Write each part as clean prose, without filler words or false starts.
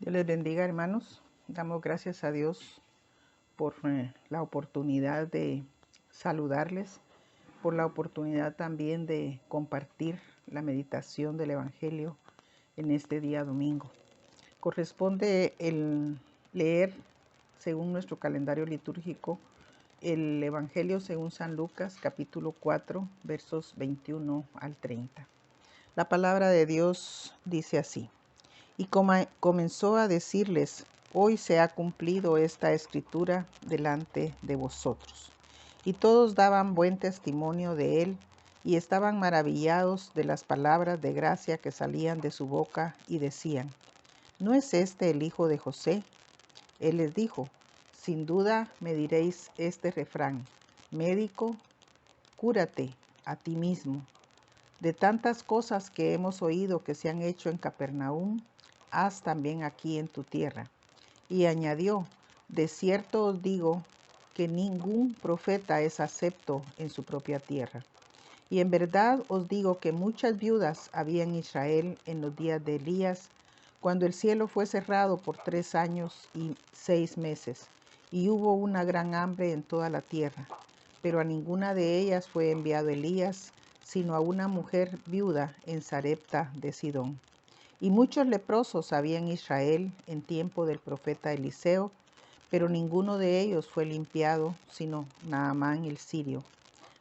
Dios les bendiga, hermanos. Damos gracias a Dios por la oportunidad de saludarles, por la oportunidad también de compartir la meditación del Evangelio en este día domingo. Corresponde el leer, según nuestro calendario litúrgico, el Evangelio según San Lucas, capítulo 4, versos 21 al 30. La palabra de Dios dice así: Y comenzó a decirles: hoy se ha cumplido esta escritura delante de vosotros. Y todos daban buen testimonio de él, y estaban maravillados de las palabras de gracia que salían de su boca, y decían: ¿no es este el hijo de José? Él les dijo: sin duda me diréis este refrán: médico, cúrate a ti mismo. De tantas cosas que hemos oído que se han hecho en Capernaum, haz también aquí en tu tierra. Y añadió: de cierto os digo que ningún profeta es acepto en su propia tierra. Y en verdad os digo que muchas viudas había en Israel en los días de Elías, cuando el cielo fue cerrado por 3 años y 6 meses, y hubo una gran hambre en toda la tierra. Pero a ninguna de ellas fue enviado Elías, sino a una mujer viuda en Sarepta de Sidón. Y muchos leprosos había en Israel en tiempo del profeta Eliseo, pero ninguno de ellos fue limpiado, sino Naamán el sirio.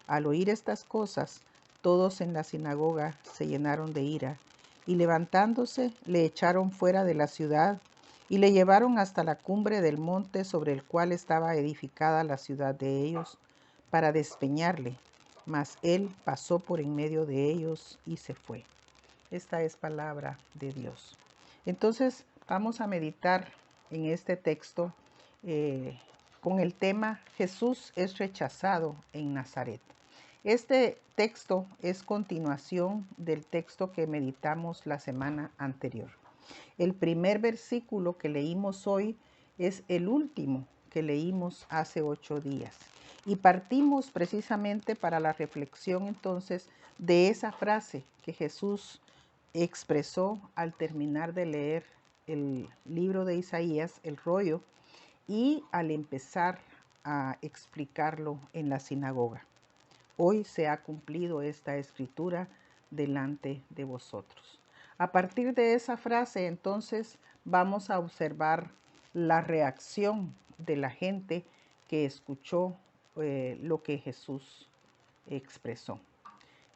Al oír estas cosas, todos en la sinagoga se llenaron de ira, y levantándose le echaron fuera de la ciudad, y le llevaron hasta la cumbre del monte sobre el cual estaba edificada la ciudad de ellos, para despeñarle. Mas él pasó por en medio de ellos y se fue. Esta es palabra de Dios. Entonces vamos a meditar en este texto con el tema: Jesús es rechazado en Nazaret. Este texto es continuación del texto que meditamos la semana anterior. El primer versículo que leímos hoy es el último que leímos hace 8 días. Y partimos precisamente para la reflexión entonces de esa frase que Jesús expresó al terminar de leer el libro de Isaías, el rollo, y al empezar a explicarlo en la sinagoga. Hoy se ha cumplido esta escritura delante de vosotros. A partir de esa frase, entonces, vamos a observar la reacción de la gente que escuchó lo que Jesús expresó.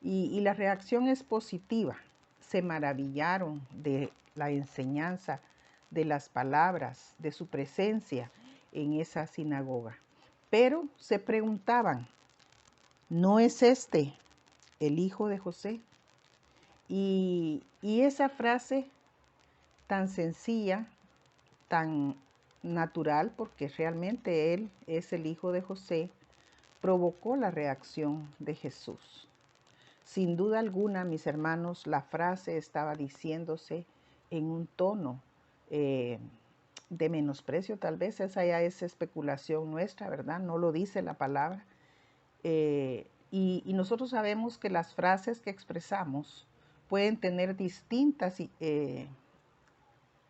Y la reacción es positiva. Se maravillaron de la enseñanza, de las palabras, de su presencia en esa sinagoga. Pero se preguntaban: ¿no es este el hijo de José? Y esa frase tan sencilla, tan natural, porque realmente él es el hijo de José, provocó la reacción de Jesús. Sin duda alguna, mis hermanos, la frase estaba diciéndose en un tono de menosprecio. Tal vez esa ya es especulación nuestra, ¿verdad? No lo dice la palabra. Y nosotros sabemos que las frases que expresamos pueden tener distintas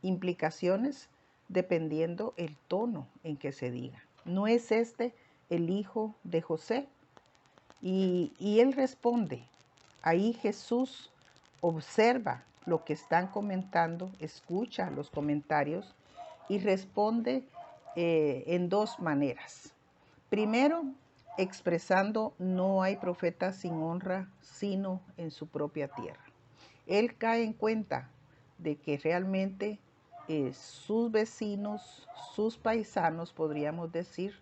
implicaciones dependiendo el tono en que se diga. ¿No es este el hijo de José? Y él responde. Ahí Jesús observa lo que están comentando, escucha los comentarios y responde en 2 maneras. Primero, expresando: no hay profeta sin honra sino en su propia tierra. Él cae en cuenta de que realmente sus vecinos, sus paisanos, podríamos decir,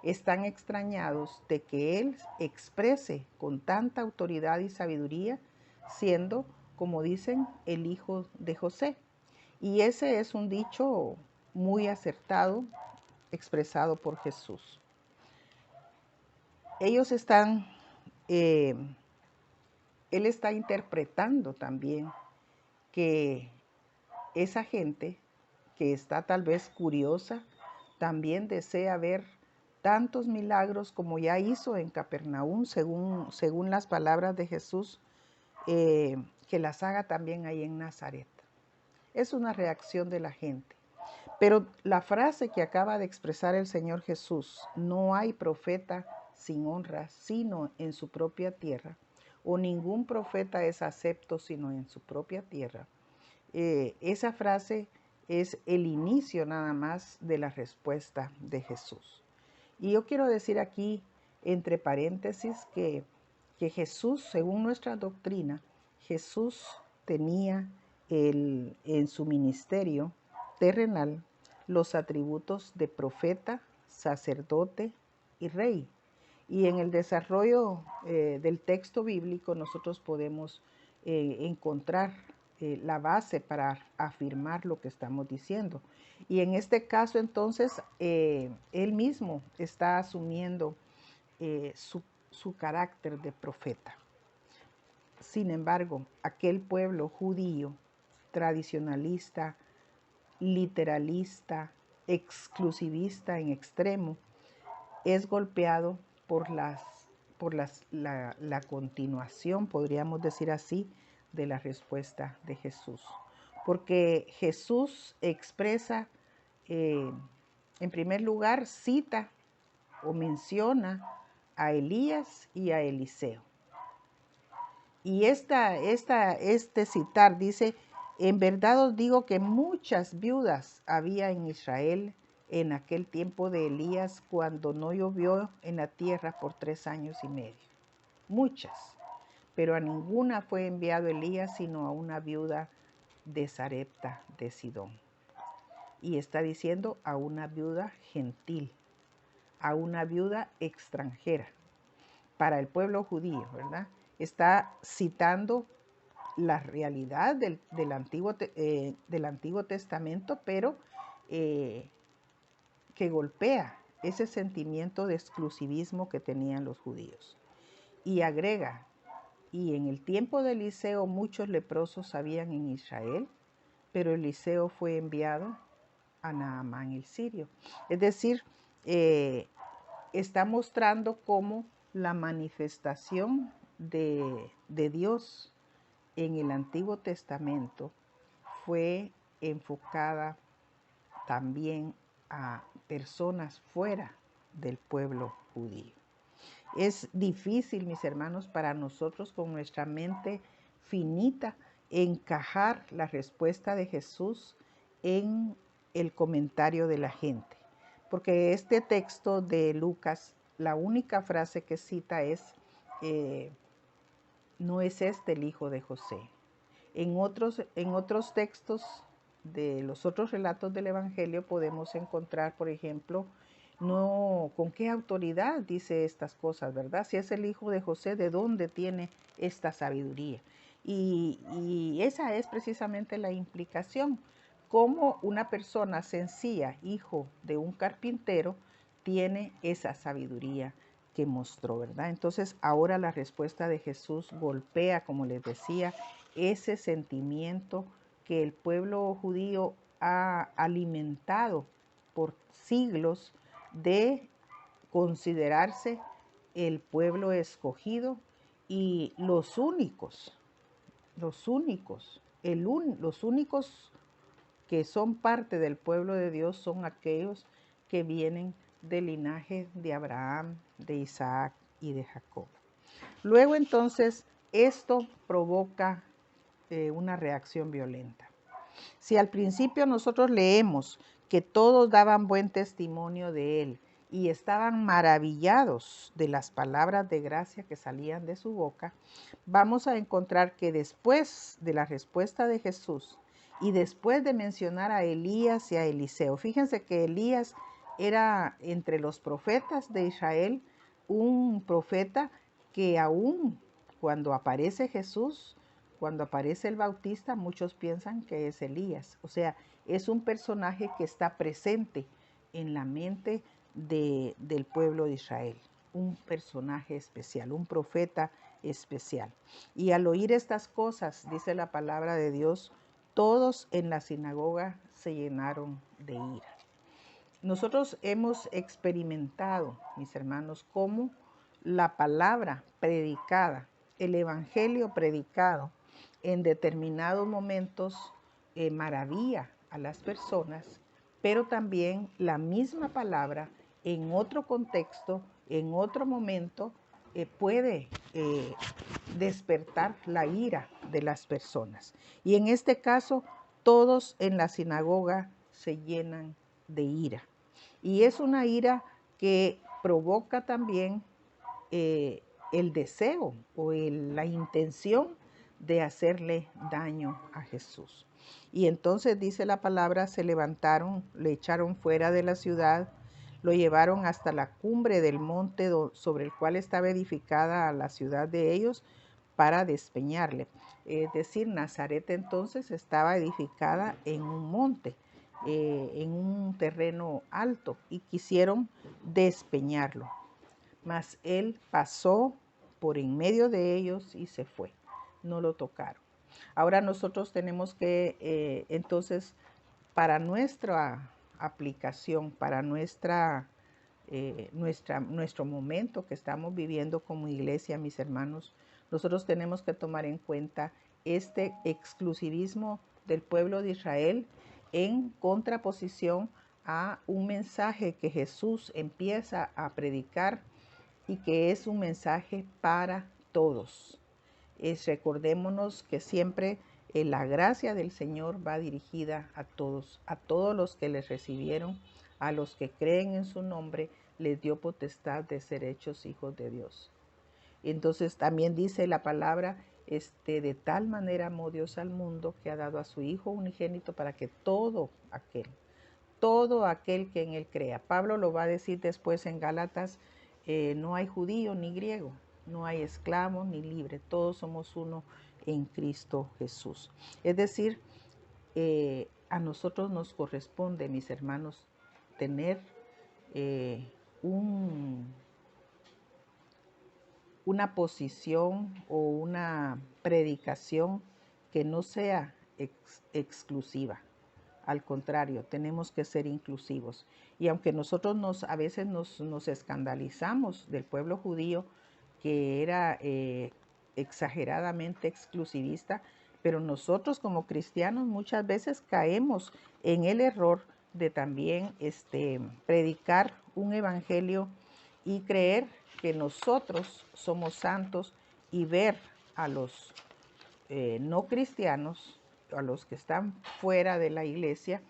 están extrañados de que él exprese con tanta autoridad y sabiduría, siendo, como dicen, el hijo de José. Y ese es un dicho muy acertado, expresado por Jesús. Ellos están, él está interpretando también que esa gente que está tal vez curiosa, también desea ver tantos milagros como ya hizo en Capernaum, según las palabras de Jesús, que las haga también ahí en Nazaret. Es una reacción de la gente. Pero la frase que acaba de expresar el Señor Jesús, no hay profeta sin honra, sino en su propia tierra, o ningún profeta es acepto sino en su propia tierra. Esa frase es el inicio nada más de la respuesta de Jesús. Y yo quiero decir aquí, entre paréntesis, que Jesús, según nuestra doctrina, Jesús tenía en su ministerio terrenal los atributos de profeta, sacerdote y rey. Y en el desarrollo del texto bíblico nosotros podemos encontrar la base para afirmar lo que estamos diciendo. Y en este caso entonces él mismo está asumiendo su carácter de profeta. Sin embargo, aquel pueblo judío tradicionalista, literalista, exclusivista en extremo, es golpeado por la continuación, podríamos decir así, de la respuesta de Jesús. Porque Jesús expresa, en primer lugar, cita o menciona a Elías y a Eliseo. Y este citar dice, en verdad os digo que muchas viudas había en Israel en aquel tiempo de Elías, cuando no llovió en la tierra por 3 años y medio. Muchas, pero a ninguna fue enviado Elías, sino a una viuda de Sarepta de Sidón. Y está diciendo a una viuda gentil, a una viuda extranjera, para el pueblo judío, ¿verdad? Está citando la realidad del Antiguo Testamento, pero que golpea ese sentimiento de exclusivismo que tenían los judíos. Y agrega, y en el tiempo de Eliseo muchos leprosos habían en Israel, pero Eliseo fue enviado a Naamán el sirio. Es decir, está mostrando cómo la manifestación de Dios en el Antiguo Testamento fue enfocada también a personas fuera del pueblo judío. Es difícil, mis hermanos, para nosotros con nuestra mente finita encajar la respuesta de Jesús en el comentario de la gente. Porque este texto de Lucas, la única frase que cita es, no es este el hijo de José. En otros textos de los otros relatos del Evangelio podemos encontrar, por ejemplo, no, ¿con qué autoridad dice estas cosas, verdad? Si es el hijo de José, ¿de dónde tiene esta sabiduría? Y esa es precisamente la implicación. Cómo una persona sencilla, hijo de un carpintero, tiene esa sabiduría que mostró, ¿verdad? Entonces ahora la respuesta de Jesús golpea, como les decía, ese sentimiento que el pueblo judío ha alimentado por siglos de considerarse el pueblo escogido y los únicos que son parte del pueblo de Dios son aquellos que vienen del linaje de Abraham, de Isaac y de Jacob. Luego entonces esto provoca una reacción violenta. Si al principio nosotros leemos que todos daban buen testimonio de él y estaban maravillados de las palabras de gracia que salían de su boca, vamos a encontrar que después de la respuesta de Jesús y después de mencionar a Elías y a Eliseo, fíjense que Elías era entre los profetas de Israel un profeta que aún cuando aparece Jesús, cuando aparece el Bautista, muchos piensan que es Elías. O sea, es un personaje que está presente en la mente del pueblo de Israel. Un personaje especial, un profeta especial. Y al oír estas cosas, dice la palabra de Dios, todos en la sinagoga se llenaron de ira. Nosotros hemos experimentado, mis hermanos, cómo la palabra predicada, el evangelio predicado, en determinados momentos maravilla a las personas pero también la misma palabra en otro contexto, en otro momento, puede despertar la ira de las personas. Y en este caso, todos en la sinagoga se llenan de ira. Y es una ira que provoca también el deseo o la intención de hacerle daño a Jesús. Y entonces dice la palabra, se levantaron, le echaron fuera de la ciudad, lo llevaron hasta la cumbre del monte sobre el cual estaba edificada la ciudad de ellos para despeñarle. Es decir, Nazaret entonces estaba edificada en un monte, en un terreno alto, y quisieron despeñarlo. Mas él pasó por en medio de ellos y se fue. No lo tocaron. Ahora nosotros tenemos que, entonces, para nuestra aplicación, para nuestro momento que estamos viviendo como iglesia, mis hermanos, nosotros tenemos que tomar en cuenta este exclusivismo del pueblo de Israel en contraposición a un mensaje que Jesús empieza a predicar y que es un mensaje para todos. Recordémonos que siempre la gracia del Señor va dirigida a todos los que les recibieron, a los que creen en su nombre, les dio potestad de ser hechos hijos de Dios. Entonces también dice la palabra, de tal manera amó Dios al mundo que ha dado a su Hijo unigénito para que todo aquel que en él crea. Pablo lo va a decir después en Gálatas, no hay judío ni griego, no hay esclavo ni libre, todos somos uno en Cristo Jesús. Es decir, a nosotros nos corresponde, mis hermanos, tener una posición o una predicación que no sea exclusiva. Al contrario, tenemos que ser inclusivos. Y aunque nosotros a veces nos escandalizamos del pueblo judío, que era exageradamente exclusivista, pero nosotros como cristianos muchas veces caemos en el error de también predicar un evangelio y creer que nosotros somos santos y ver a los no cristianos, a los que están fuera de la iglesia,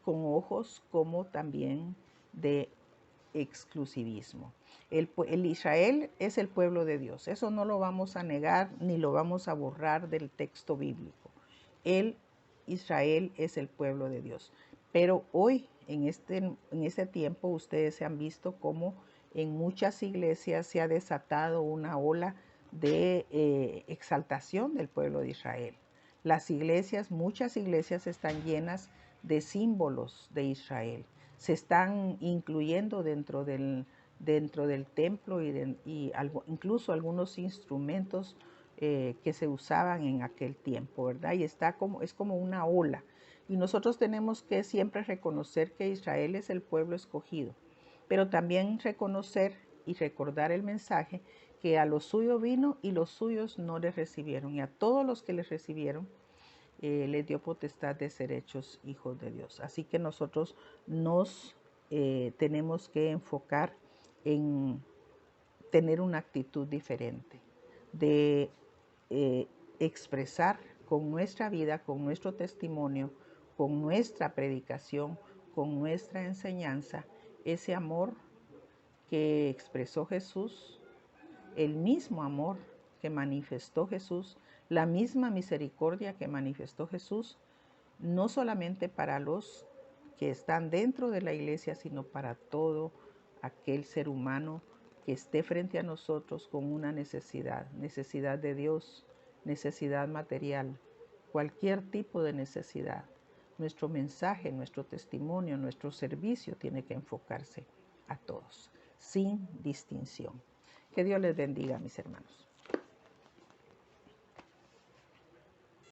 con ojos como también de exclusivismo. El Israel es el pueblo de Dios, eso no lo vamos a negar ni lo vamos a borrar del texto bíblico. Israel es el pueblo de Dios. Pero hoy, en este tiempo, ustedes se han visto cómo en muchas iglesias se ha desatado una ola de exaltación del pueblo de Israel. Muchas iglesias están llenas de símbolos de Israel. Se están incluyendo dentro del templo incluso algunos instrumentos que se usaban en aquel tiempo, ¿verdad? Y es como una ola. Y nosotros tenemos que siempre reconocer que Israel es el pueblo escogido, pero también reconocer y recordar el mensaje que a los suyos vino y los suyos no les recibieron. Y a todos los que les recibieron, les dio potestad de ser hechos hijos de Dios. Así que nosotros nos tenemos que enfocar en tener una actitud diferente, de expresar con nuestra vida, con nuestro testimonio, con nuestra predicación, con nuestra enseñanza, ese amor que expresó Jesús, el mismo amor que manifestó Jesús, la misma misericordia que manifestó Jesús, no solamente para los que están dentro de la iglesia, sino para todo aquel ser humano que esté frente a nosotros con una necesidad de Dios, necesidad material, cualquier tipo de necesidad. Nuestro mensaje, nuestro testimonio, nuestro servicio tiene que enfocarse a todos, sin distinción. Que Dios les bendiga, mis hermanos.